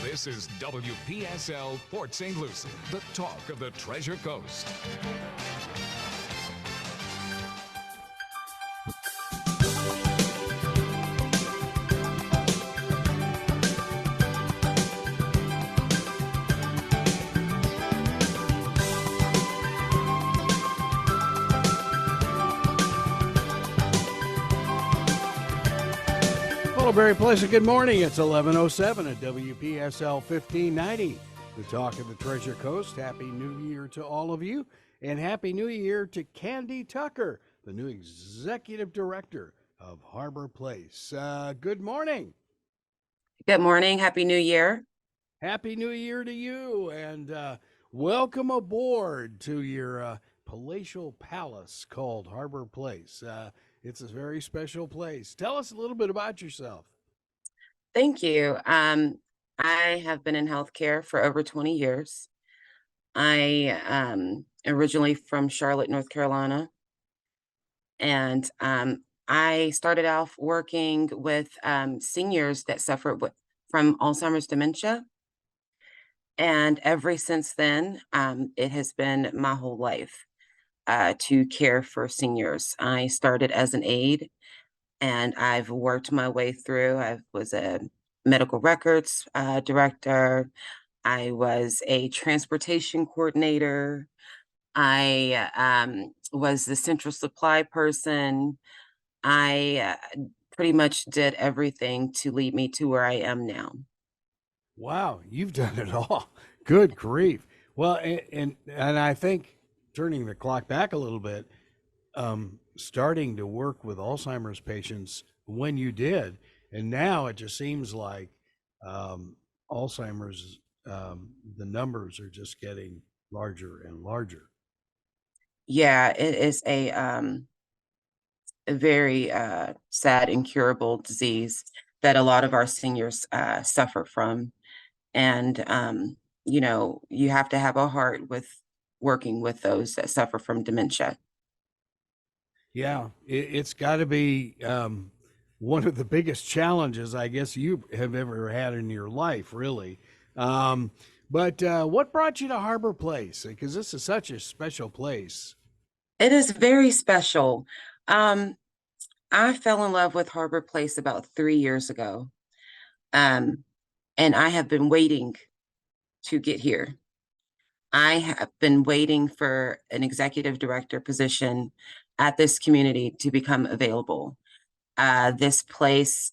This is WPSL Port St. Lucie, the talk of the Treasure Coast. Hello, very pleasant good morning. It's 11:07 at WPSL 1590, the talk of the Treasure Coast. Happy New Year to all of you, and Happy New Year to Kandi Tucker, the new Executive Director of HarborPlace. Good morning. Good morning. Happy New Year. Happy New Year to you, and welcome aboard to your palatial palace called HarborPlace. It's a very special place. Tell us a little bit about yourself. Thank you. I have been in healthcare for over 20 years. I originally from Charlotte, North Carolina, and I started off working with seniors that suffer from Alzheimer's dementia. And ever since then, it has been my whole life to care for seniors. I started as an aide and I've worked my way through. I was a medical records director. I was a transportation coordinator. I was the central supply person. I pretty much did everything to lead me to where I am now. Wow, you've done it all. Good grief. Well, and I think turning the clock back a little bit, starting to work with Alzheimer's patients when you did, and now it just seems like Alzheimer's, the numbers are just getting larger and larger. Yeah, it is a very sad, incurable disease that a lot of our seniors suffer from. And, you have to have a heart with working with those that suffer from dementia. Yeah, it's got to be one of the biggest challenges I guess you have ever had in your life, really. But what brought you to Harbor Place? Because this is such a special place. It is very special. Um, I fell in love with Harbor Place about 3 years ago. Um, and I have been waiting to get here. I have been waiting for an executive director position at this community to become available. This place,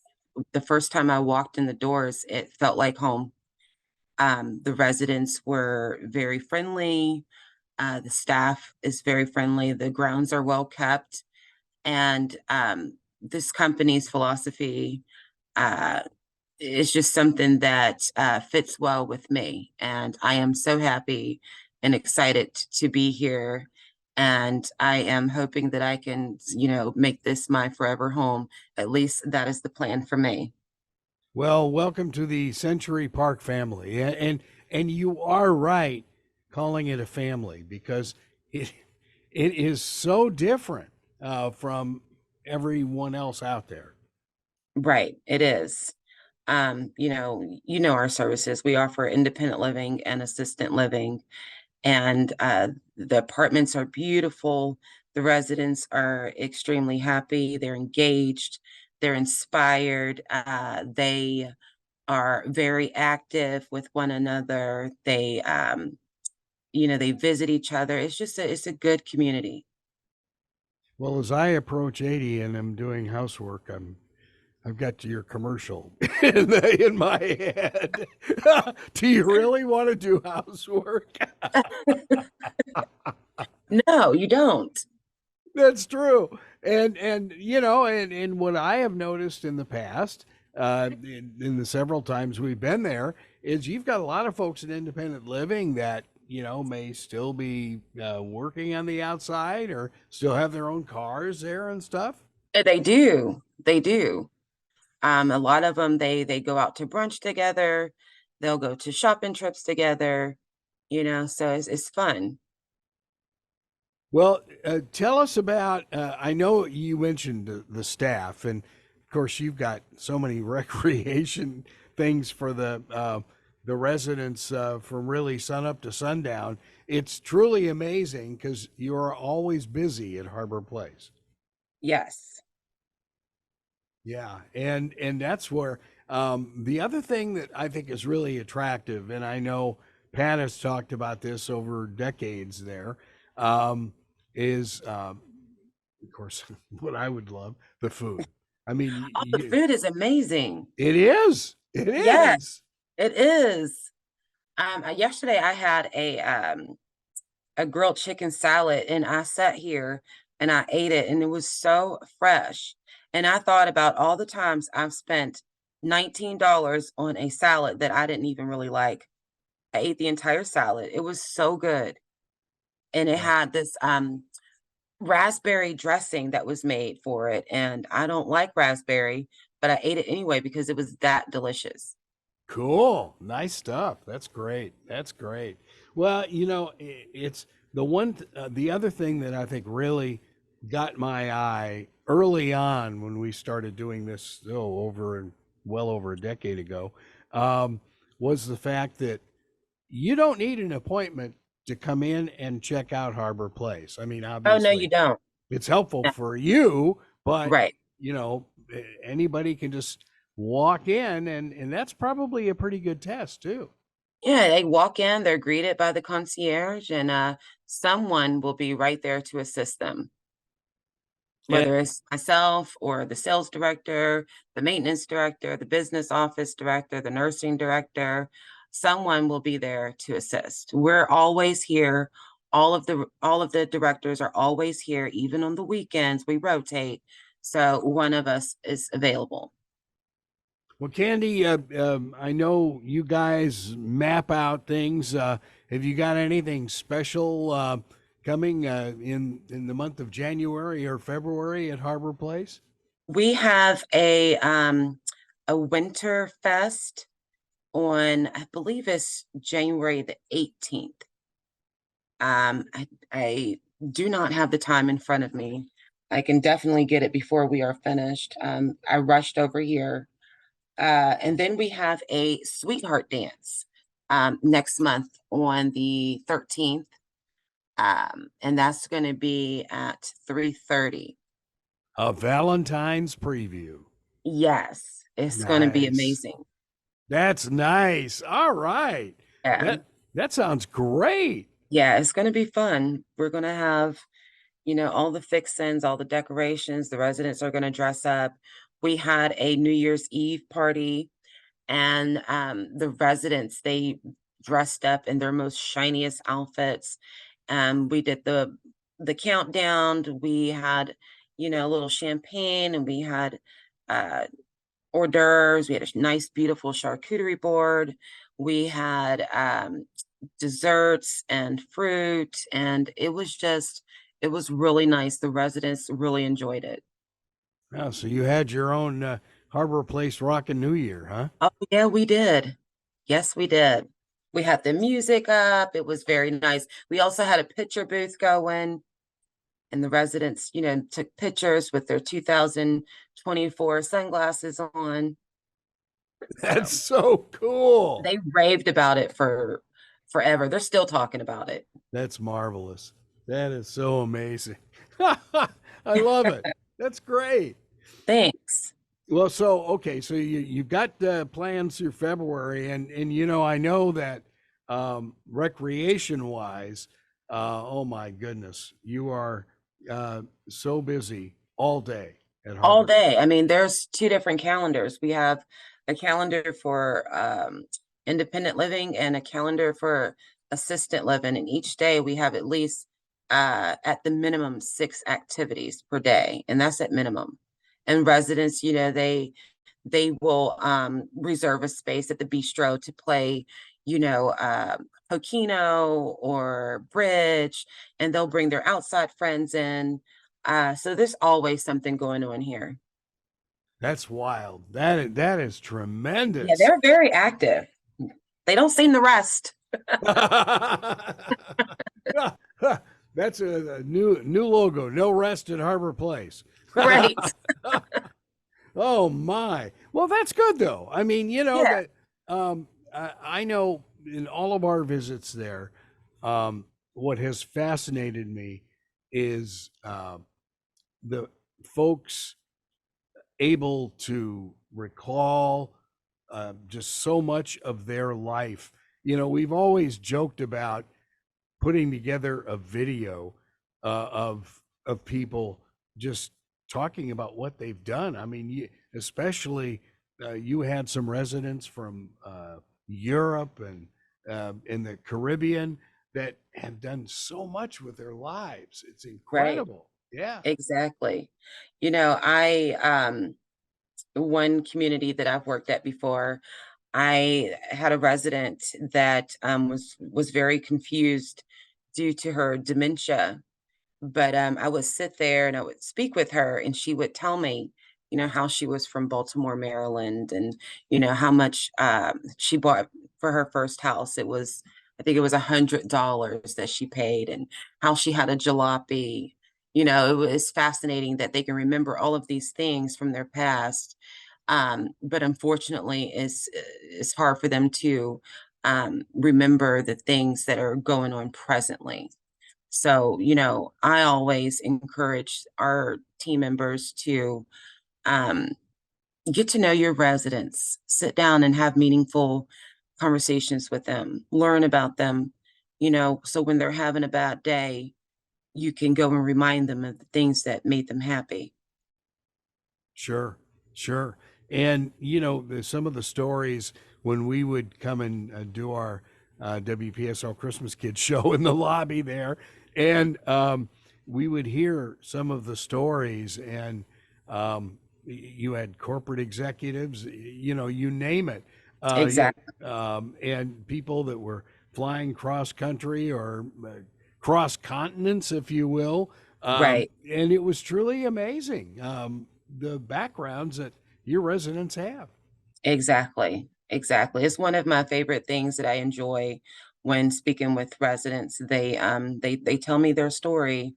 the first time I walked in the doors, it felt like home. The residents were very friendly. The staff is very friendly. The grounds are well kept. And this company's philosophy uh, is just something that fits well with me. And I am so happy and excited to be here. And I am hoping that I can, make this my forever home. At least that is the plan for me. Well, welcome to the Century Park family, and you are right calling it a family because it it is so different from everyone else out there. Right, it is. Our services. We offer independent living and assistant living, and the apartments are beautiful. The residents are extremely happy. They're engaged. They're inspired. They are very active with one another. They visit each other. It's a good community. Well, as I approach 80 and I'm doing housework, I've got your commercial in my head. Do you really want to do housework? No, you don't. That's true. And what I have noticed in the past, in the several times we've been there, is you've got a lot of folks in independent living that may still be working on the outside or still have their own cars there and stuff. They do. They do. A lot of them, they go out to brunch together. They'll go to shopping trips together. So it's fun. Well, tell us about. I know you mentioned the staff, and of course, you've got so many recreation things for the the residents from really sun up to sundown. It's truly amazing because you are always busy at Harbor Place. Yes. Yeah, and that's where the other thing that I think is really attractive, and I know Pat has talked about this over decades there, is of course what I would love, the food. I mean, Oh, the food is amazing. it is, it Yes, is. it is. Yesterday I had a grilled chicken salad and I sat here and I ate it and it was so fresh. And I thought about all the times I've spent $19 on a salad that I didn't even really like. I ate the entire salad. It was so good. And it Uh, had this raspberry dressing that was made for it. And I don't like raspberry, but I ate it anyway because it was that delicious. Cool. Nice stuff. That's great. That's great. Well, it's the other thing that I think really got my eye early on when we started doing this, well over a decade ago, um, was the fact that you don't need an appointment to come in and check out Harbor Place. I mean, Oh, no, you obviously, don't. it's helpful No. for you, but Right. anybody can just walk in, and that's probably a pretty good test too. Yeah, they walk in, they're greeted by the concierge, and someone will be right there to assist them, And whether it's myself or the sales director, the maintenance director, the business office director, the nursing director. Someone will be there to assist. We're always here. All of the directors are always here, even on the weekends. We rotate, so one of us is available. well, Candy, I know you guys map out things. Have you got anything special coming in the month of January or February at Harbor Place? We have a winter fest on, I believe it's January the 18th. I do not have the time in front of me. I can definitely get it before we are finished. I rushed over here. And then we have a sweetheart dance next month on the 13th. And that's going to be at 3:30. A Valentine's preview. Yes, it's going to be Nice. amazing. That's nice. All right. Yeah. That sounds great. Yeah, it's going to be fun. We're going to have, all the fixins, all the decorations. The residents are going to dress up. We had a New Year's Eve party, and the residents, they dressed up in their most shiniest outfits. We did the countdown. We had, a little champagne, and we had uh, hors d'oeuvres. We had a nice, beautiful charcuterie board. We had desserts and fruit, and it was really nice. The residents really enjoyed it. Oh, so you had your own Harbor Place Rockin' New Year, huh? Oh, yeah, we did. Yes, we did. We had the music up. It was very nice. We also had a picture booth going, and the residents, took pictures with their 2024 sunglasses on. That's So so cool. they raved about it for forever. They're still talking about it. That's marvelous. That is so amazing. I love it. That's great. Thanks. Well, so okay, so you've got plans through February, and I know that recreation wise, oh my goodness, you are so busy all day at All Harbor. day. I mean, there's two different calendars. We have a calendar for independent living and a calendar for assistant living. And each day we have at least at the minimum 6 activities per day, and that's at minimum. And residents, they will reserve a space at the bistro to play, Pokino or bridge, and they'll bring their outside friends in. So there's always something going on here. That's wild. That is Yeah, tremendous. they're very active. They don't seem to rest. That's a new logo. No rest at Harbor Place. Right. Oh my. Well, that's good though. I mean, Yeah. that I know in all of our visits there, what has fascinated me is the folks able to recall just so much of their life. You know, we've always joked about putting together a video of people just talking about what they've done. I mean, especially you had some residents from Europe and in the Caribbean that have done so much with their lives. It's Right. incredible. Yeah. Exactly. You know, one community that I've worked at before, I had a resident that was very confused due to her dementia. But I would sit there and I would speak with her, and she would tell me, how she was from Baltimore, Maryland, and how much she bought for her first house. I think it was $100 that she paid, and how she had a jalopy. It was fascinating that they can remember all of these things from their past. But unfortunately, it's hard for them to remember the things that are going on presently. So, I always encourage our team members to um, get to know your residents, sit down and have meaningful conversations with them, learn about them, so when they're having a bad day, you can go and remind them of the things that made them happy. Sure, sure. And some of the stories when we would come and do our WPSL Christmas Kids show in the lobby there, and we would hear some of the stories, and you had corporate executives, you name it, Exactly. and people that were flying cross country or cross continents, if you will, Right. and it was truly amazing. The backgrounds that your residents have. Exactly. Exactly. It's one of my favorite things that I enjoy when speaking with residents. They tell me their story,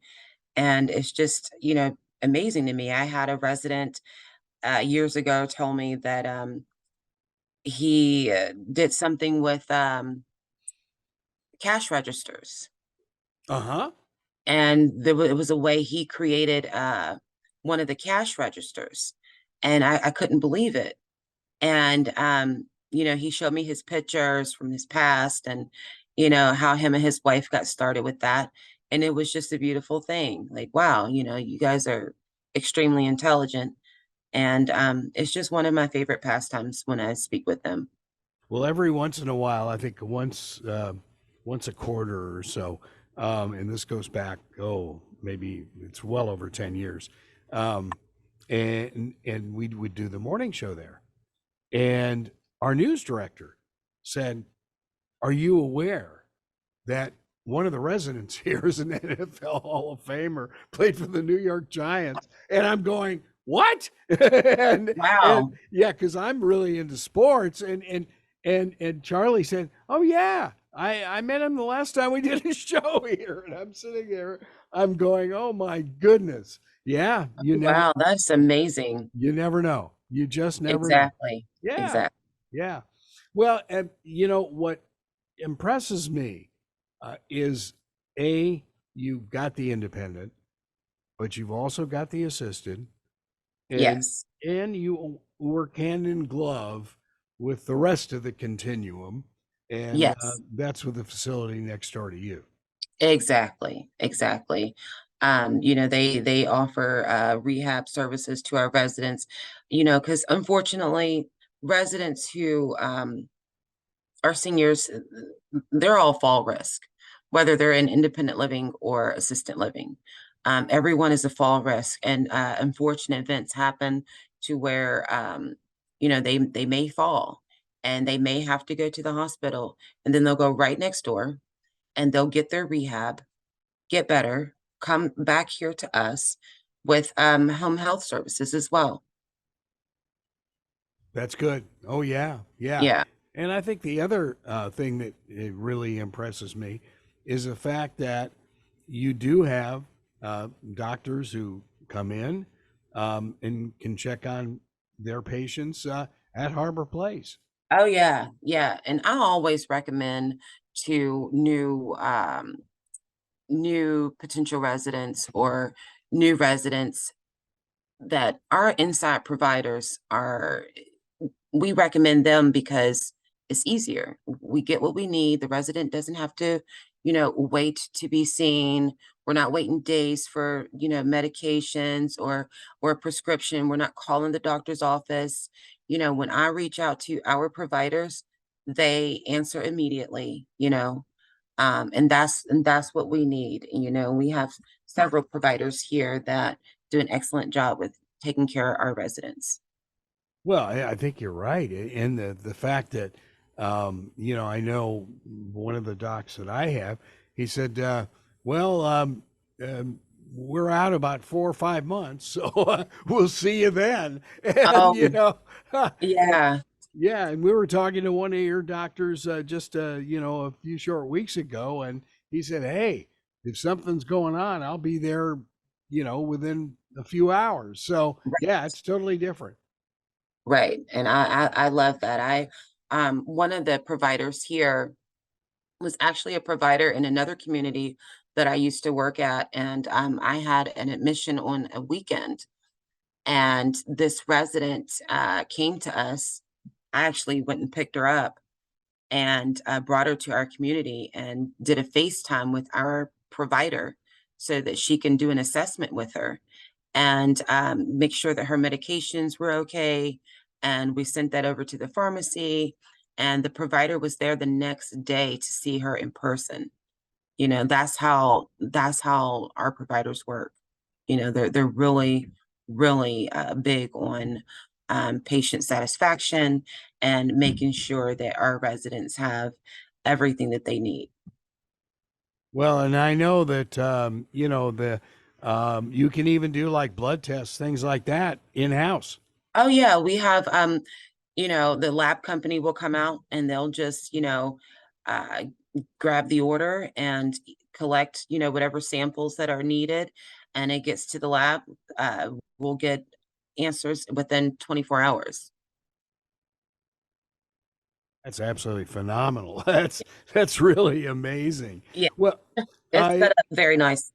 and it's just, amazing to me. I had a resident years ago tell me that he did something with cash registers, Uh-huh. and it was a way he created one of the cash registers, and I couldn't believe it. And he showed me his pictures from his past, and how him and his wife got started with that, and it was just a beautiful thing. Like, wow, you guys are extremely intelligent. And it's just one of my favorite pastimes when I speak with them. Well, every once in a while, I think once a quarter or so, and this goes back, maybe it's well over 10 years. Um, and we would do the morning show there. And our news director said, "Are you aware that one of the residents here is an NFL Hall of Famer, played for the New York Giants?" And I'm going, "What?" and Wow. yeah, because I'm really into sports. And Charlie said, "Oh yeah, I met him the last time we did a show here." And I'm sitting there, I'm going, "Oh my goodness, yeah, Wow, that's amazing. you never know, you just never know." Exactly. Yeah, Exactly. yeah. Well, and what impresses me is you've got the independent, but you've also got the assisted, and Yes. you work hand in glove with the rest of the continuum, and Yes. that's with the facility next door to you. Exactly. Exactly. They offer rehab services to our residents, because unfortunately, residents who our seniors, they're all fall risk, whether they're in independent living or assisted living. Everyone is a fall risk, and unfortunate events happen to where they may fall, and they may have to go to the hospital, and then they'll go right next door, and they'll get their rehab, get better, come back here to us with home health services as well. That's good. Oh yeah, yeah. Yeah. And I think the other thing that it really impresses me is the fact that you do have doctors who come in and can check on their patients at Harbor Place. Oh yeah, yeah. And I always recommend to new potential residents or new residents that our inside providers are, we recommend them because it's easier. We get what we need. The resident doesn't have to, wait to be seen. We're not waiting days for, medications or a prescription. We're not calling the doctor's office. When I reach out to our providers, they answer immediately, and that's what we need. We have several providers here that do an excellent job with taking care of our residents. Well, I think you're right, in the fact that, I know one of the docs that I have. He said, "Well, um, we're out about 4 or 5 months, so we'll see you then." And Oh, yeah, yeah, and we were talking to one of your doctors just a few short weeks ago, and he said, "Hey, if something's going on, I'll be there, within a few hours." So yeah, it's totally different. right. And I love that. One of the providers here was actually a provider in another community that I used to work at, and I had an admission on a weekend, and this resident came to us. I actually went and picked her up and brought her to our community and did a FaceTime with our provider so that she can do an assessment with her and make sure that her medications were okay. And we sent that over to the pharmacy, and the provider was there the next day to see her in person. That's how our providers work. They're really, really big on patient satisfaction and making sure that our residents have everything that they need. Well, and I know that you can even do like blood tests, things like that in house. Oh yeah, we have the lab company will come out and they'll just, uh grab the order and collect, whatever samples that are needed, and it gets to the lab. We'll get answers within 24 hours. That's absolutely phenomenal. That's really amazing. Yeah, Well, it's I set up very nice.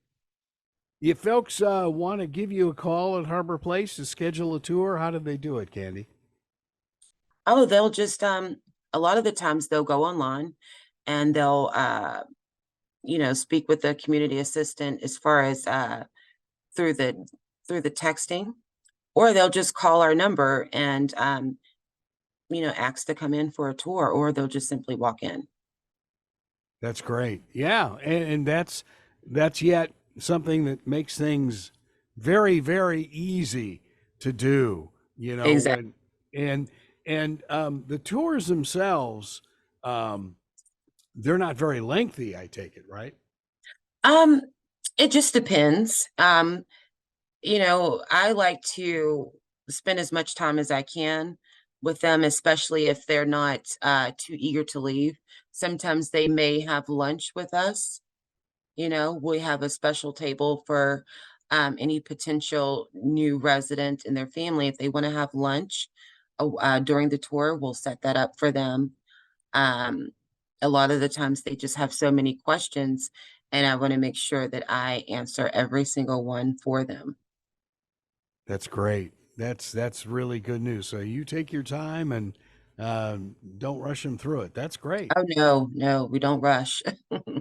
if folks want to give you a call at Harbor Place to schedule a tour, how do they do it, Candy? Oh, they'll just a lot of the times they'll go online and they'll speak with the community assistant as far as through the through the texting, or they'll just call our number and ask to come in for a tour, or they'll just simply walk in. That's great. Yeah, and that's yet something that makes things very, very easy to do. Exactly. When and the tours themselves, um, they're not very lengthy. I take it, right? Um, it just depends. I like to spend as much time as I can with them, especially if they're not too eager to leave. Sometimes they may have lunch with us. We have a special table for any potential new resident and their family. If they want to have lunch during the tour, we'll set that up for them. Um, a lot of the times they just have so many questions, and I want to make sure that I answer every single one for them. That's great. That's really good news. So you take your time and don't rush them through it. That's great. Oh, no, no, we don't rush.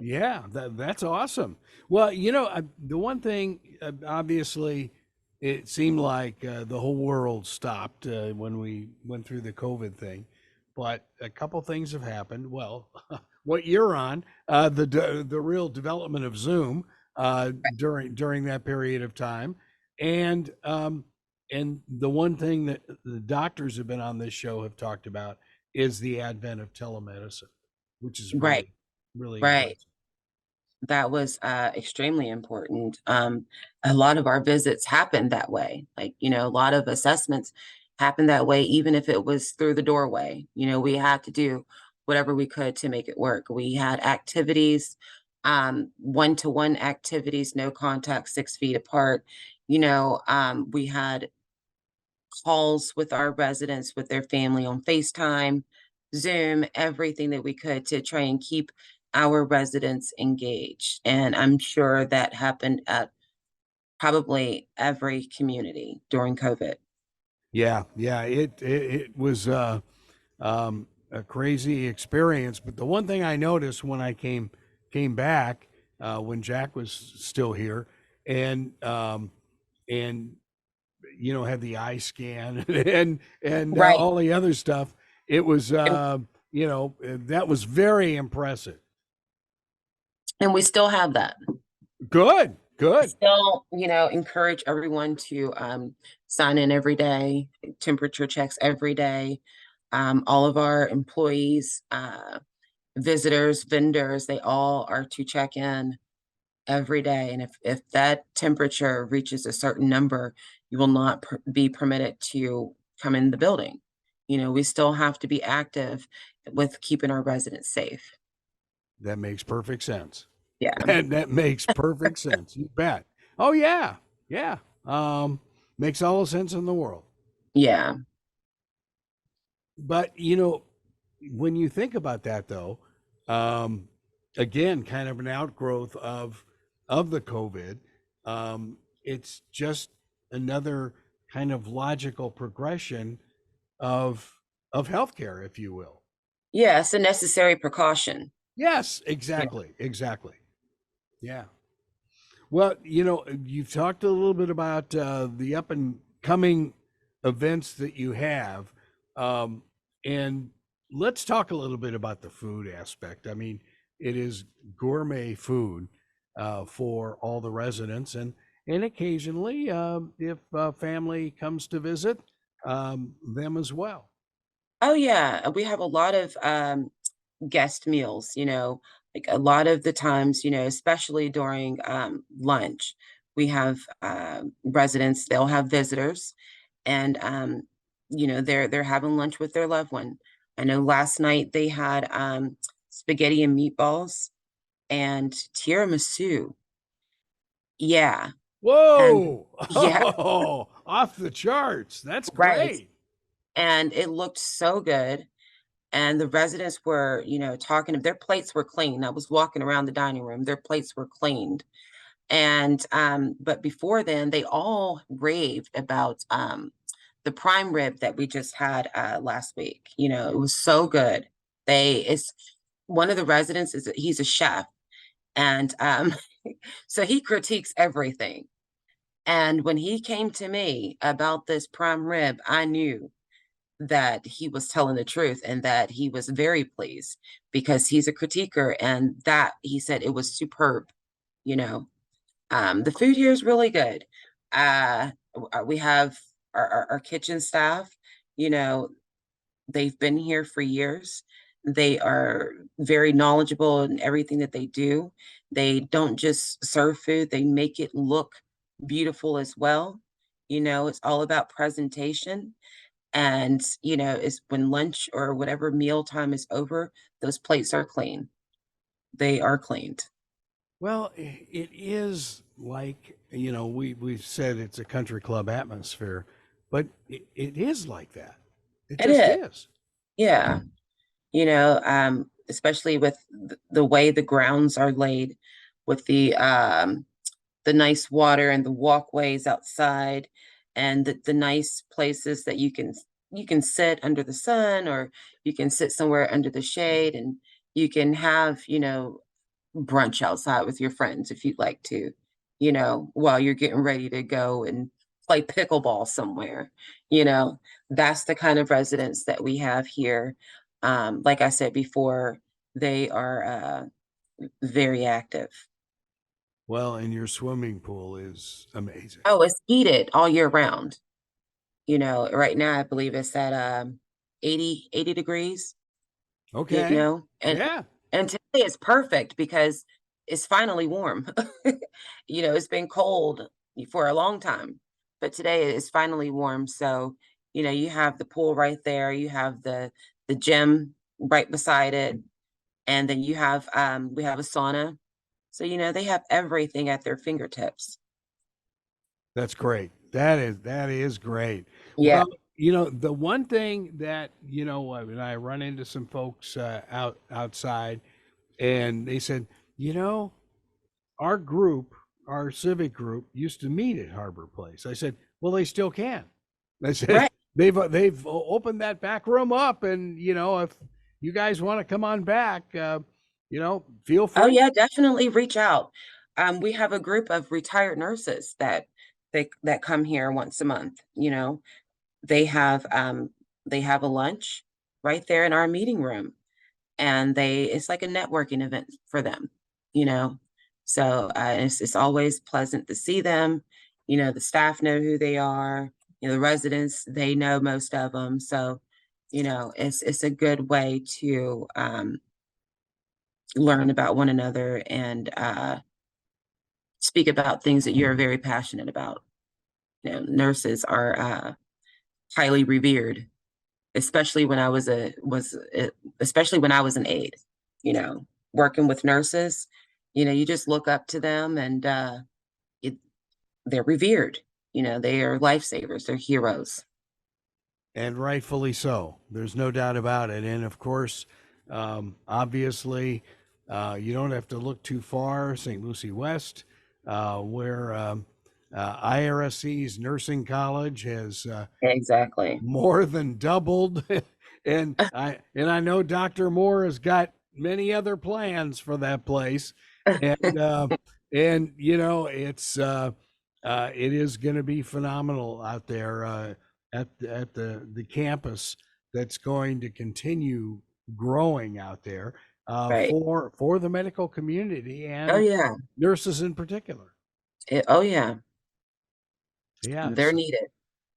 Yeah, that's awesome. Well, the one thing, obviously, it seemed like the whole world stopped when we went through the COVID thing, but a couple things have happened. Well, what you're on, the real development of Zoom during that period of time, and the one thing that the doctors have been on this show have talked about is the advent of telemedicine, which is Right, really right. impressive. That was extremely important. A lot of our visits happened that way. Like, a lot of assessments happened that way, even if it was through the doorway. We had to do whatever we could to make it work. We had activities, one-to-one activities, no contact, 6 feet apart. We had calls with our residents, with their family on FaceTime, Zoom, everything that we could to try and keep our residents engaged. And I'm sure that happened at probably every community during COVID. Yeah, yeah, it was a crazy experience. But the one thing I noticed when I came back, when Jack was still here, and and had the eye scan and Right. all the other stuff, it was And, that was very impressive. and we still have that. Good, good. Still, encourage everyone to sign in every day, temperature checks every day. All of our employees, visitors, vendors, they all are to check in every day. And if that temperature reaches a certain number, you will not be permitted to come in the building. We still have to be active with keeping our residents safe. That makes perfect sense. Yeah. That makes perfect sense. You bet. Oh yeah, yeah. Makes all the sense in the world. Yeah. But when you think about that, though, um, again, kind of an outgrowth of the COVID. It's just another kind of logical progression of healthcare, if you will. Yeah. It's a necessary precaution. Yes, Yeah. exactly, exactly. Yeah. Well, you've talked a little bit about the up and coming events that you have, um, and let's talk a little bit about the food aspect. I mean, it is gourmet food for all the residents, and occasionally, if family comes to visit, them as well. Oh, yeah. We have a lot of guest meals, like a lot of the times, especially during lunch, we have residents, they'll have visitors, and they're having lunch with their loved one. I know last night they had spaghetti and meatballs and tiramisu. Yeah. And Whoa! yeah, Oh, off the charts. That's right. great. And it looked so good. And the residents were, talking, their plates were clean. I was walking around the dining room, their plates were cleaned. And but before then, they all raved about the prime rib that we just had last week. It was so good. It's one of the residents he's a chef, and so he critiques everything. And when he came to me about this prime rib, I knew that he was telling the truth and that he was very pleased because he's a critiquer, and that he said it was superb. You know, the food here is really good. We have our kitchen staff, you know, they've been here for years. They are very knowledgeable in everything that they do. They don't just serve food, they make it look beautiful as well. It's all about presentation. And, it's when lunch or whatever meal time is over, those plates are clean. They are cleaned. Well, it is like, we've said it's a country club atmosphere, but it is like that. It It just is. is. Yeah. Especially with the way the grounds are laid, with the nice water and the walkways outside, and the nice places that you can sit under the sun, or you can sit somewhere under the shade, and you can have, brunch outside with your friends if you'd like to, while you're getting ready to go and play pickleball somewhere. You know, that's the kind of residents that we have here. Like I said before, they are very active. Well, and your swimming pool is amazing. Oh, it's heated all year round. Right now I believe it's at 80 degrees, Okay. and Yeah. today it's perfect because it's finally warm. It's been cold for a long time, but today is finally warm. So, you have the pool right there, you have the gym right beside it, and then we have a sauna. So, they have everything at their fingertips. That's great. That is great. Yeah. Well, The one thing that, when I run into some folks outside, and they said, you know, our group, our civic group, used to meet at Harbor Place. I said, well, they still can. I said Right. they've opened that back room up, and if you guys want to come on back, feel Oh free. yeah, definitely reach out. We have a group of retired nurses that come here once a month. They have they have a lunch right there in our meeting room, and it's like a networking event for them. You know, so it's always pleasant to see them. The staff know who they are. The residents, they know most of them. So, it's a good way to learn about one another and speak about things that you're very passionate about. Nurses are highly revered, especially when I was especially when I was an aide. Working with nurses, you just look up to them, and it, they're revered. They are lifesavers. They're heroes. And rightfully so. There's no doubt about it. And of course, obviously, you don't have to look too far. St. Lucie West, where IRSC's nursing college has Exactly. more than doubled, and I know Dr. Moore has got many other plans for that place, and it is going to be phenomenal out there at the campus that's going to continue growing out there Right. for the medical community Oh and yeah. nurses in particular. Oh yeah. They're Yes, needed.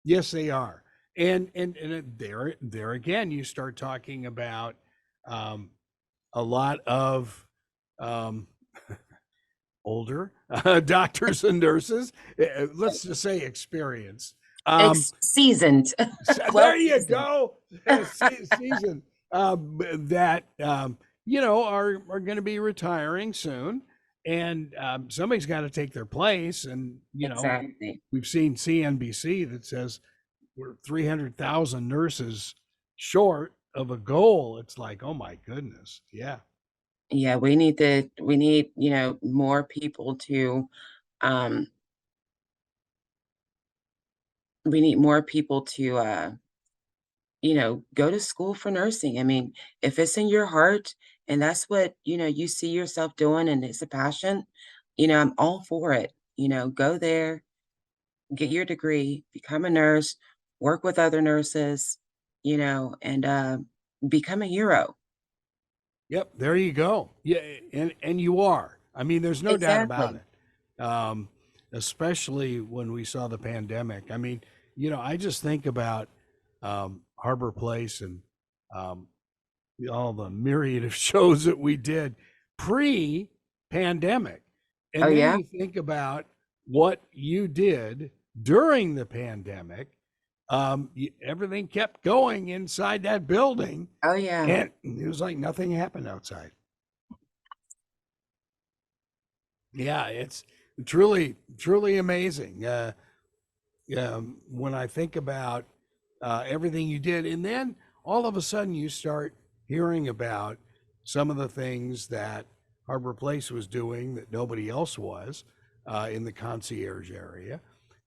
yes, they are. And there again, you start talking about um, a lot of um, older doctors and nurses. Let's just say experience. Seasoned. Well There you seasoned. go. Season that are going to be retiring soon, and somebody's got to take their place. And Exactly. we've seen CNBC that says we're 300,000 nurses short of a goal. It's like, oh my goodness, yeah. Yeah, we need, more people to um we need more people to go to school for nursing. I mean, if it's in your heart and that's what, you see yourself doing and it's a passion, I'm all for it. Go there, get your degree, become a nurse, work with other nurses, and become a hero. Yep, there you go. Yeah, and you are. I mean, there's no doubt about Exactly. it. Especially when we saw the pandemic. I mean, I just think about Harbor Place and um, all the myriad of shows that we did pre-pandemic, Oh and then yeah. you think about what you did during the pandemic. Everything kept going inside that building, Oh yeah. and it was like nothing happened outside. Yeah, it's truly, truly amazing. When I think about everything you did, and then all of a sudden you start hearing about some of the things that Harbor Place was doing that nobody else was in the concierge area,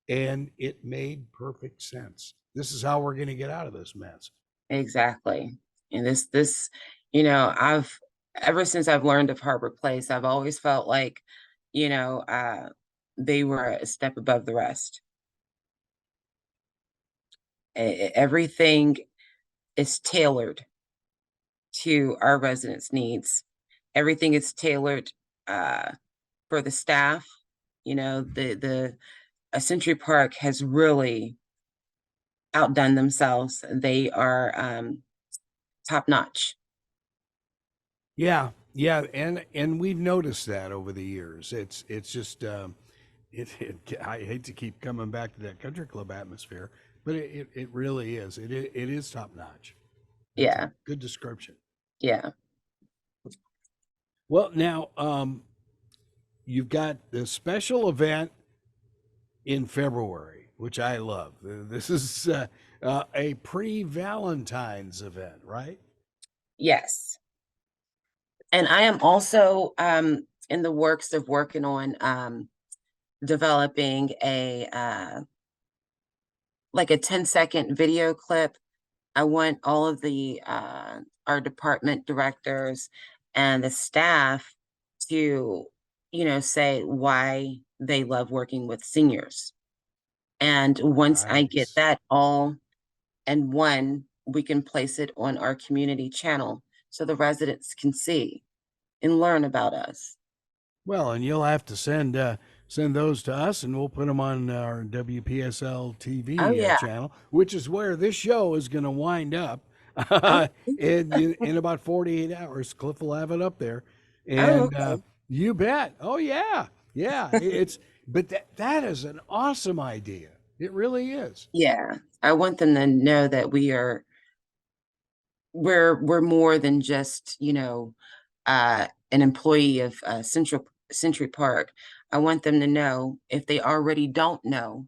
and it made perfect sense. This is how we're going to get out of this mess. Exactly. And this, I've ever since I've learned of Harbor Place, I've always felt like, you know, uh, they were a step above the rest. Everything is tailored to our residents' needs. Everything is tailored uh, for the staff. The Century Park has really outdone themselves. They are top notch. Yeah, yeah, and we've noticed that over the years. It's just I hate to keep coming back to that country club atmosphere, but it really is. It is top notch. That's a Yeah, good description. yeah. Well, now you've got the special event in February, which I love. This is a pre-Valentine's event, right? Yes. And I am also in the works of working on developing a like a 10-second video clip. I want all of the our department directors and the staff to, say why they love working with seniors. And once I get Nice. that all in one, we can place it on our community channel so the residents can see and learn about us. Well, and you'll have to send those to us, and we'll put them on our WPSL Oh TV yeah. channel, which is where this show is going to wind up Oh, in about 48 hours. Cliff will have it up there, oh and okay. you bet. Oh yeah, yeah. It's but that is an awesome idea. It really is. Yeah. I want them to know that we're more than just, an employee of Century Park. I want them to know, if they already don't know,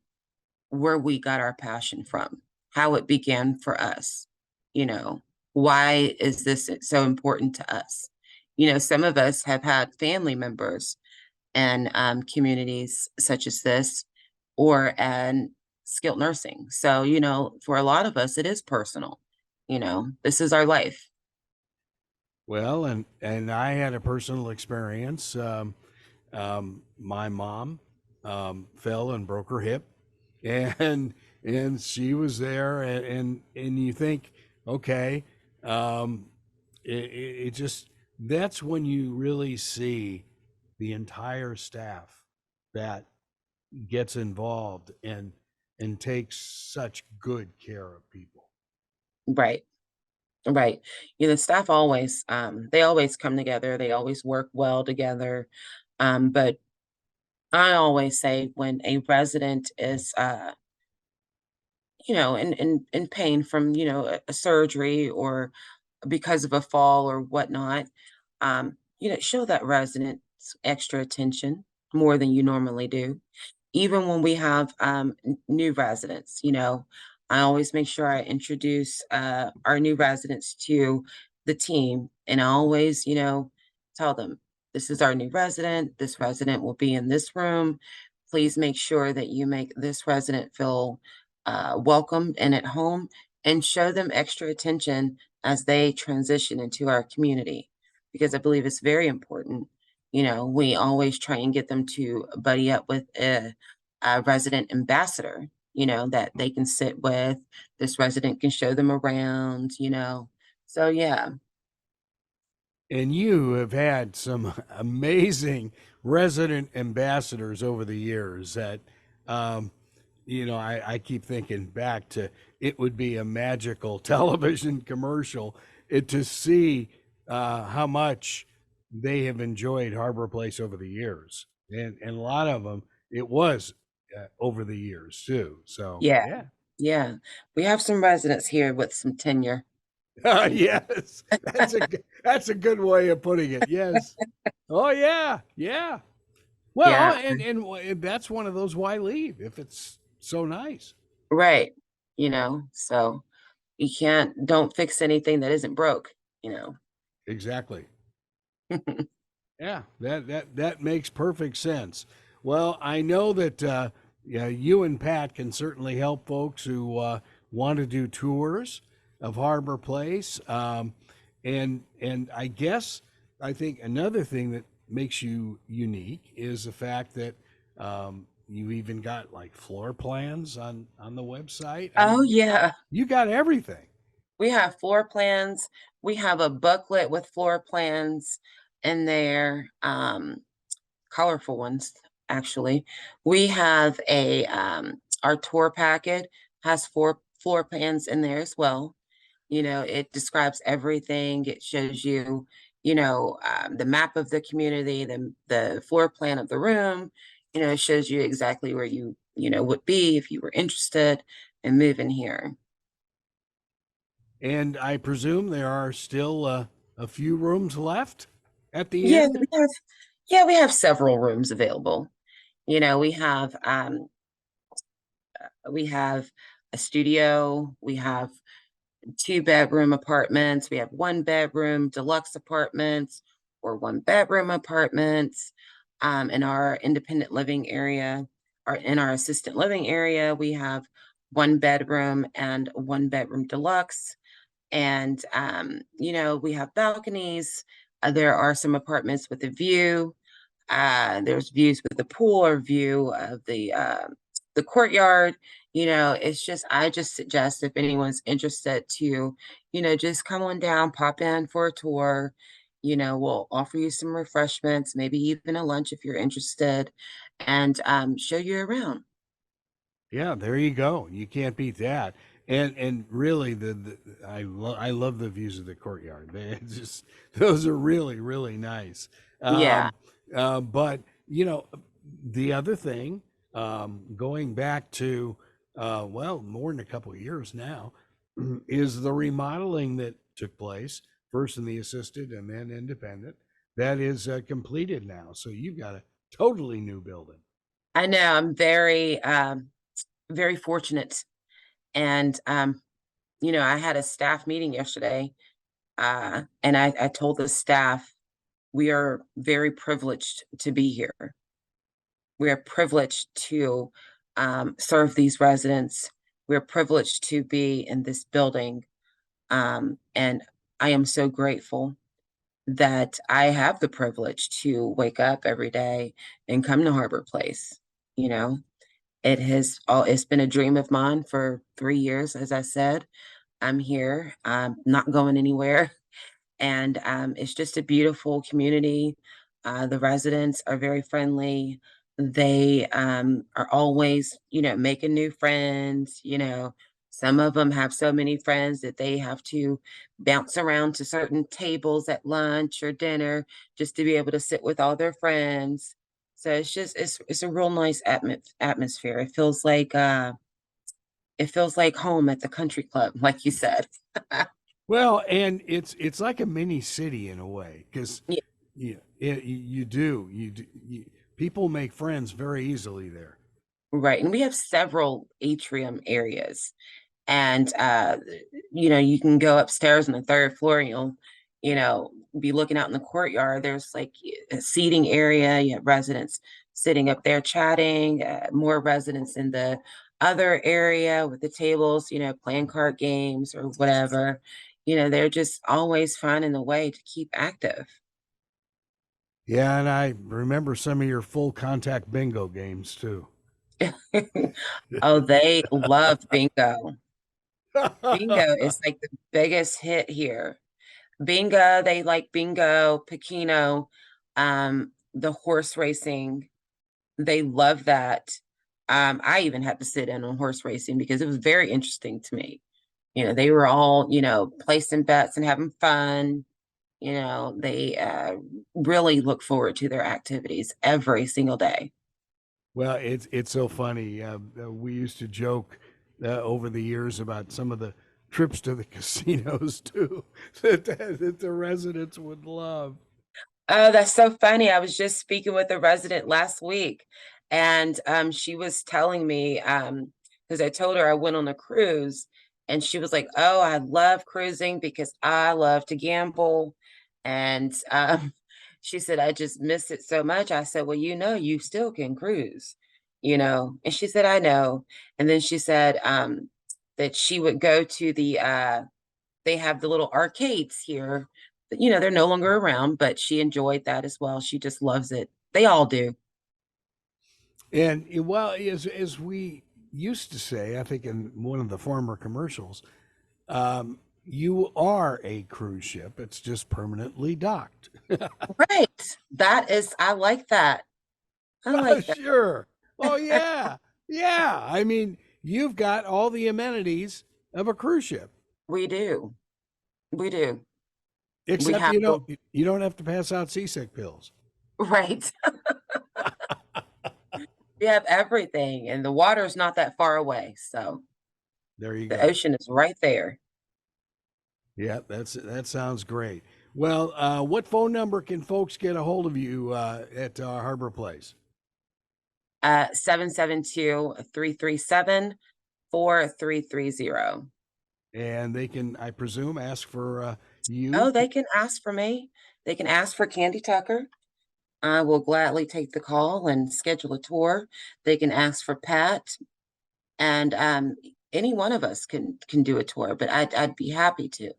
where we got our passion from, how it began for us. You know, why is this so important to us? Some of us have had family members and communities such as this, or and skilled nursing. So, for a lot of us, it is personal. This is our life. Well, and I had a personal experience. My mom fell and broke her hip, and she was there, and you think, okay, um, it just that's when you really see the entire staff that gets involved and takes such good care of people. Right. Right. Staff always, they always come together. They always work well together. But I always say, when a resident is, in pain from, a surgery, or because of a fall or whatnot, show that resident extra attention, more than you normally do. Even when we have new residents, I always make sure I introduce our new residents to the team. And I always, tell them, this is our new resident. This resident will be in this room. Please make sure that you make this resident feel welcome and at home, and show them extra attention as they transition into our community, because I believe it's very important. We always try and get them to buddy up with a resident ambassador, that they can sit with. This resident can show them around, So, yeah. And you have had some amazing resident ambassadors over the years that, um, I keep thinking back to it would be a magical television commercial to see how much they have enjoyed Harbor Place over the years. And a lot of them, it was over the years too. So, Yeah. yeah. Yeah. We have some residents here with some tenure. you know. Yes, that's a good way of putting it. Yes. Oh yeah, yeah. Well, Yeah. and that's one of those why leave if it's so nice. Right. So you don't fix anything that isn't broke, you know. Exactly. Yeah, that makes perfect sense. Well, I know that yeah, you and Pat can certainly help folks who want to do tours of Harbor Place. And I guess I think another thing that makes you unique is the fact that you even got like floor plans on the website. I Oh mean, yeah. you got everything. We have floor plans. We have a booklet with floor plans in there, colorful ones, actually. We have our tour packet has four floor plans in there as well. It describes everything. It shows you, the map of the community, the floor plan of the room. It shows you exactly where you would be if you were interested in moving here. And I presume there are still a few rooms left at the Yeah, end. we have several rooms available. We have a studio. We have 2-bedroom apartments. We have 1-bedroom deluxe apartments or 1-bedroom apartments. In our independent living area, or in our assisted living area, we have 1-bedroom and 1-bedroom deluxe. And, we have balconies. There are some apartments with a view. There's views with the pool or view of the courtyard. I just suggest if anyone's interested to, just come on down, pop in for a tour. We'll offer you some refreshments, maybe even a lunch if you're interested, and show you around. Yeah, there you go. You can't beat that. And really, I love the views of the courtyard. It's just those are really really nice. Yeah. Um, but the other thing, going back to well, more than a couple of years now, is the remodeling that took place first in the assisted and then independent. That is completed now. So you've got a totally new building. I know. I'm very, very fortunate. And, I had a staff meeting yesterday, and I told the staff, we are very privileged to be here. We are privileged to serve these residents. We're privileged to be in this building. And I am so grateful that I have the privilege to wake up every day and come to Harbor Place. You know, it's been a dream of mine for 3 years, as I said. I'm here. I'm not going anywhere. And it's just a beautiful community. The residents are very friendly. They are always, making new friends. Some of them have so many friends that they have to bounce around to certain tables at lunch or dinner just to be able to sit with all their friends. So it's a real nice atmosphere. It feels like home at the country club, like you said. Well, and it's like a mini city in a way because Yeah, people make friends very easily there. right. And we have several atrium areas. And you can go upstairs on the third floor and you'll be looking out in the courtyard. There's like a seating area. You have residents sitting up there chatting, more residents in the other area with the tables, playing card games or whatever. They're just always finding a way to keep active. Yeah, and I remember some of your full contact bingo games too. Oh, they love bingo. Bingo is like the biggest hit here. Bingo, they like bingo, Pekino, the horse racing. They love that. I even had to sit in on horse racing because it was very interesting to me. They were all, placing bets and having fun. They really look forward to their activities every single day. Well, it's so funny. We used to joke over the years about some of the trips to the casinos too that the residents would love. Oh, that's so funny. I was just speaking with a resident last week, and she was telling me, because I told her I went on a cruise, and she was like, "Oh, I love cruising because I love to gamble." And she said, "I just miss it so much." I said, "Well, you still can cruise, And she said, "I know." And then she said that she would go to they have the little arcades here. They're no longer around, but she enjoyed that as well. She just loves it. They all do. And well, as we used to say, I think in one of the former commercials, you are a cruise ship. It's just permanently docked. Right. I like that. I like that. Sure. Oh yeah, yeah. I mean, you've got all the amenities of a cruise ship, We do. We do. We except have the, you don't have to pass out seasick pills. right. We have everything, and the water is not that far away. So There you the go. ocean is right there. Yeah, that sounds great. Well, what phone number can folks get a hold of you at Harbor Place? 772-337-4644. 4330. And they can, I presume, ask for you. Oh, they can ask for me. They can ask for Kandi Tucker. I will gladly take the call and schedule a tour. They can ask for Pat, and any one of us can do a tour, but I'd be happy to.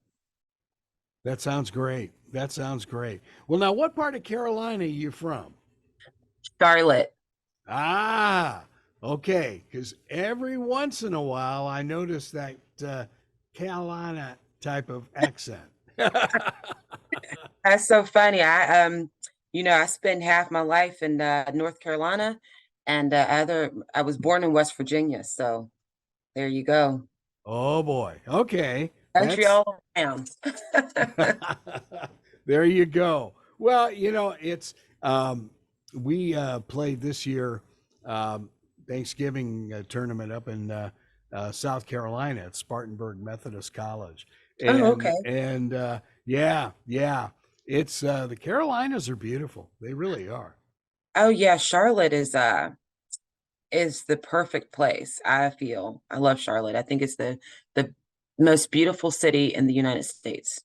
That sounds great. That sounds great. Well, now, what part of Carolina are you from? Charlotte. Ah, okay. Because every once in a while, I notice that Carolina type of accent. That's so funny. I spent half my life in North Carolina, and I was born in West Virginia. So there you go. Oh boy. Okay. Country That's all around. there you go. Well, it's we played this year Thanksgiving tournament up in South Carolina at Spartanburg Methodist College, Oh, and okay. yeah, yeah, it's the Carolinas are beautiful. They really are. Oh yeah, Charlotte is the perfect place, I feel. I love Charlotte. I think it's the most beautiful city in the United States.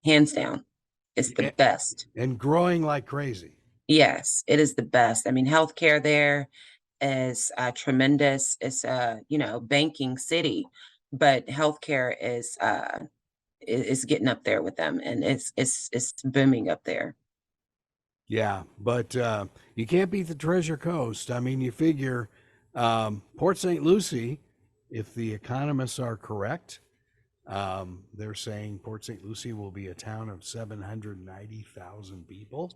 Hands down. It's the A- best. and growing like crazy. Yes, it is the best. I mean, healthcare there is tremendous. It's banking city, but healthcare is getting up there with them, and it's booming up there. Yeah, but you can't beat the Treasure Coast. I mean, you figure Port St. Lucie, if the economists are correct, they're saying Port St. Lucie will be a town of 790,000 people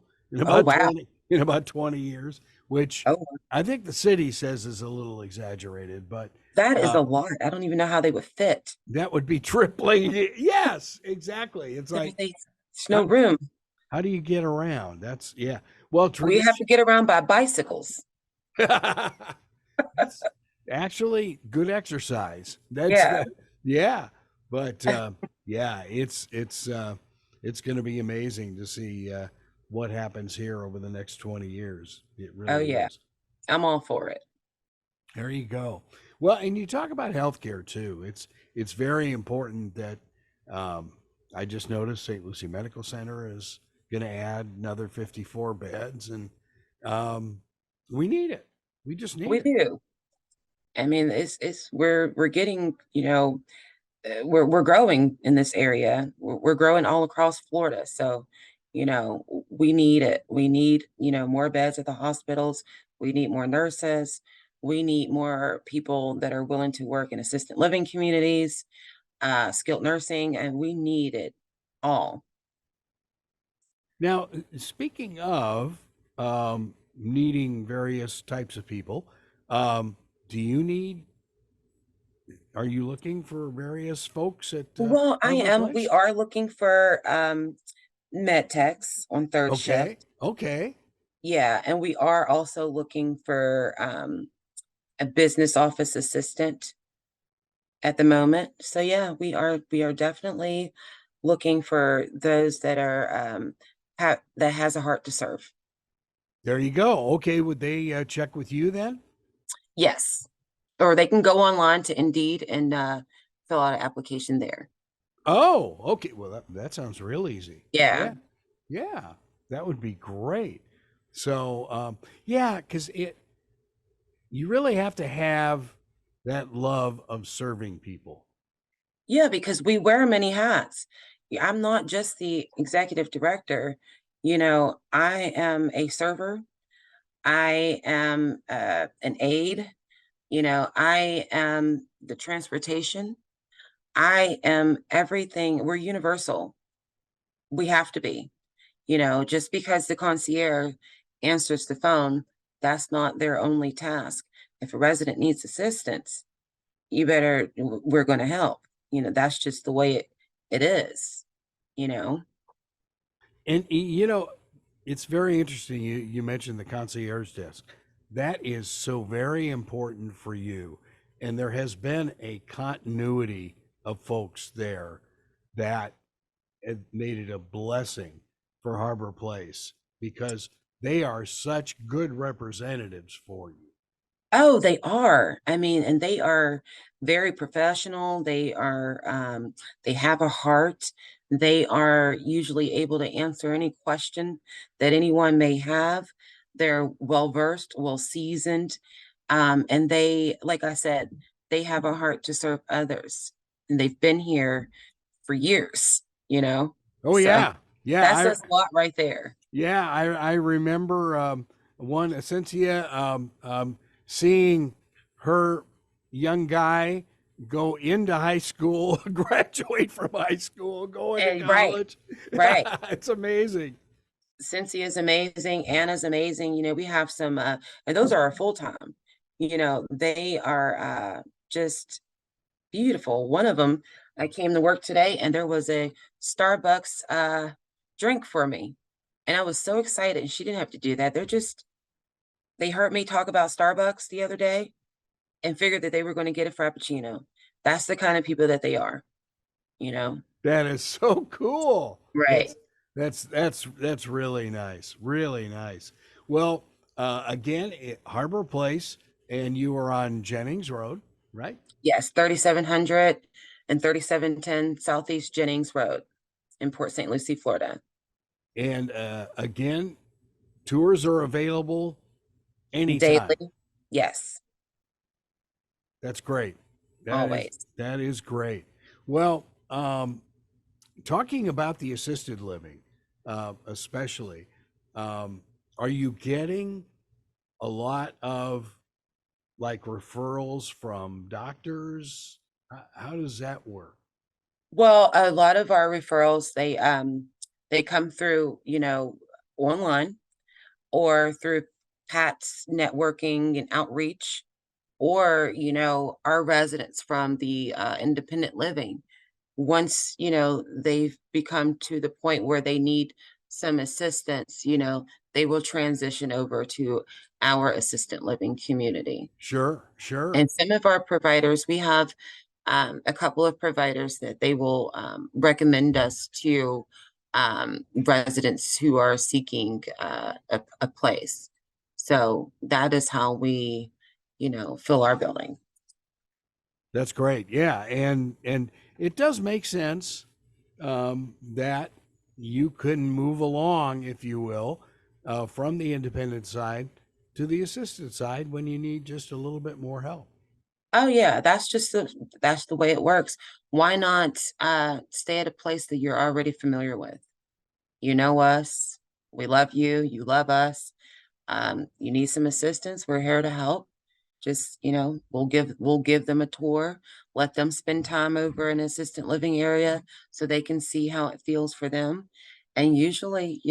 Oh wow. in about 20 years, which Oh, I think the city says is a little exaggerated, but that is uh, a lot. I don't even know how they would fit. that would be tripling. Yes, exactly. It's like There's no how, room. how do you get around? That's yeah. Well, We have to tradition. get around by bicycles. That's actually good exercise. That's Yeah. the yeah, but yeah, it's going to be amazing to see what happens here over the next 20 years. It Oh really yeah. is. I'm all for it. There you go. Well, and you talk about healthcare too. It's very important that um, I just noticed St. Lucie Medical Center is going to add another 54 beds, and um, we need it. We just need We it. do. I mean, it's we're getting, we're growing in this area. We're growing all across Florida. So, we need it. We need, more beds at the hospitals. We need more nurses. We need more people that are willing to work in assisted living communities, skilled nursing, and we need it all. Now, speaking of needing various types of people, do you need? Are you looking for various folks at Well, Harbor we Place? are looking for med techs on third Okay, shift. okay. Yeah, and we are also looking for a business office assistant at the moment. So yeah, we are definitely looking for those that are that has a heart to serve. There you go. Okay, would they check with you then? Yes. Or they can go online to Indeed and fill out an application there. Oh, okay. Well, that sounds real easy. Yeah. Yeah, yeah, that would be great. So, yeah, because it you really have to have that love of serving people. Yeah, because we wear many hats. Yeah, I'm not just the executive director. I am a server. I am an aide. I am the transportation. I am everything. We're universal. We have to be. Just because the concierge answers the phone, that's not their only task. If a resident needs assistance, we're going to help. That's just the way it is, you know. And it's very interesting. You mentioned the concierge desk. That is so very important for you. And there has been a continuity of folks there that have made it a blessing for Harbor Place because they are such good representatives for you. Oh, they are. I mean, and they are very professional. They have a heart. They are usually able to answer any question that anyone may have. They're well versed, well seasoned. And they, like I said, they have a heart to serve others. And they've been here for years, you know? Oh So yeah, yeah. that says a lot right there. I remember one Cynthia seeing her young guy go into high school, graduate from high school, go into And right, college. right. It's amazing. Cynthia's amazing. Anna's amazing. You know, we have some, and those are our full time. You know, they are just beautiful. One of them, I came to work today and there was a Starbucks drink for me. And I was so excited. And she didn't have to do that. They heard me talk about Starbucks the other day and figured that they were going to get a Frappuccino. That's the kind of people that they are, you know? That is so cool. Right. That's really nice. Really nice. Well, again, Harbor Place, and you are on Jennings Road, right? Yes, 3700 and 3710 Southeast Jennings Road in Port St. Lucie, Florida. And again, tours are available anytime. Daily. Yes, That's great. always. That is great. Well, talking about the assisted living, especially, are you getting a lot of like referrals from doctors? How does that work? Well, a lot of our referrals, they come through, online or through Pat's networking and outreach, or, our residents from the independent living. Once, they've become to the point where they need some assistance, they will transition over to our assistant living community. Sure, sure. And some of our providers, we have a couple of providers that they will recommend us to residents who are seeking a place. So that is how we, fill our building. That's great. Yeah, and it does make sense that you can move along, if you will, from the independent side to the assisted side when you need just a little bit more help. Oh yeah, that's the way it works. Why not stay at a place that you're already familiar with? You know us, we love you, you love us. You need some assistance, we're here to help. Just, we'll give them a tour, let them spend time over in an assistant living area so they can see how it feels for them. And usually,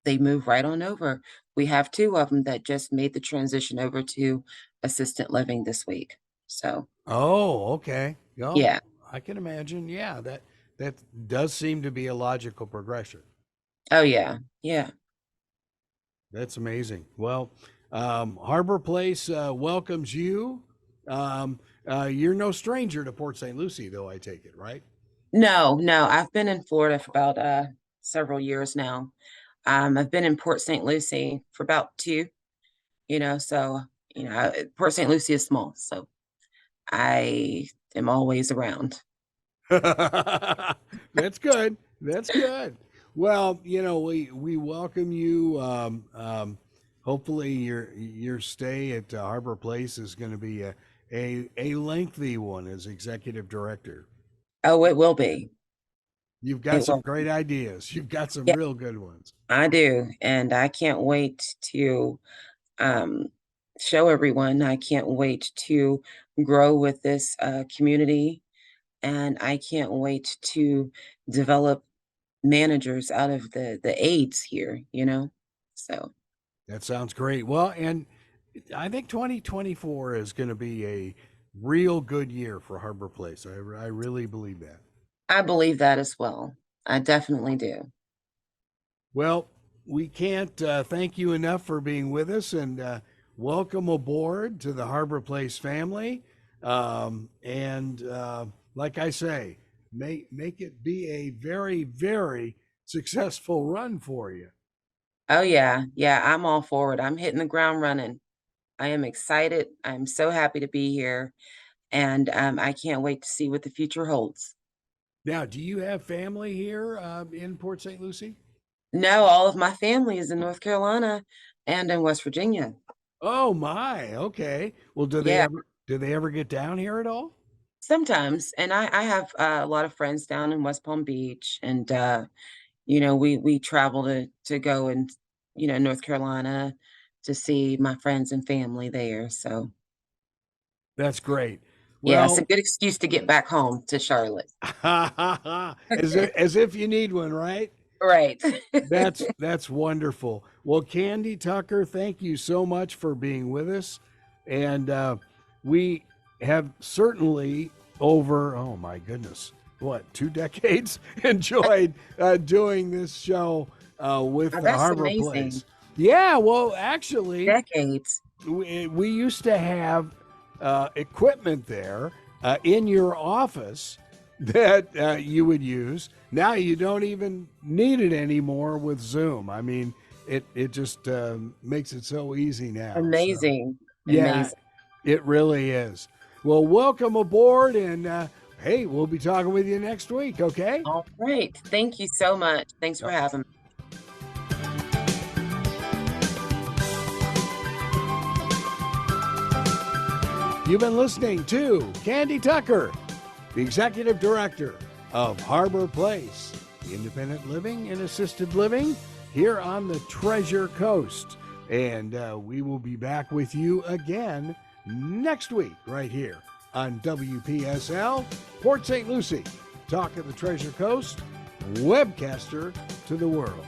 they move right on over. We have two of them that just made the transition over to assistant living this week. So, Oh, okay. Oh, yeah. I can imagine. Yeah, that does seem to be a logical progression. Oh, yeah. Yeah. That's amazing. Well, Harbor Place welcomes you. You're no stranger to Port St. Lucie, though, I take it, right? No, no, I've been in Florida for about several years now. I've been in Port St. Lucie for about two, so, Port St. Lucie is small, so I am always around. That's good. That's good. Well, we welcome you. Hopefully, your stay at Harbor Place is going to be a lengthy one as executive director. Oh, it will be. You've got It some will. great ideas. You've got some Yeah, real good ones. I do. And I can't wait to um, show everyone. I can't wait to grow with this community. And I can't wait to develop managers out of the aides here, So, That sounds great. Well, and I think 2024 is going to be a real good year for Harbor Place. I really believe that. I believe that as well. I definitely do. Well, we can't thank you enough for being with us, and welcome aboard to the Harbor Place family. And like I say, make it be a very, very successful run for you. Oh yeah. Yeah, I'm all for it. I'm hitting the ground running. I am excited. I'm so happy to be here, and I can't wait to see what the future holds. Now, do you have family here in Port St. Lucie? No, all of my family is in North Carolina and in West Virginia. Oh my, okay. Well, Yeah, do they ever get down here at all? sometimes. And I have a lot of friends down in West Palm Beach, and we travel to go and North Carolina to see my friends and family there. So That's great. yeah, it's a Well, good excuse to get back home to Charlotte. as if you need one, right? Right. That's wonderful. Well, Kandi Tucker, thank you so much for being with us, and we have certainly over oh my goodness, what 2 decades enjoyed doing this show with Oh, the that's Harbor amazing. Place. Yeah, well, actually, Decades. we used to have equipment there in your office that you would use. Now you don't even need it anymore with Zoom. I mean, it just makes it so easy now. So Amazing. yeah, Amazing. it really is. Well, welcome aboard, and hey, we'll be talking with you next week. Okay. All right. Thank you so much. Thanks for having me. You've been listening to Kandi Tucker, the Executive Director of Harbor Place, independent living and assisted living here on the Treasure Coast. And we will be back with you again next week right here on WPSL, Port St. Lucie, Talk of the Treasure Coast, webcaster to the world.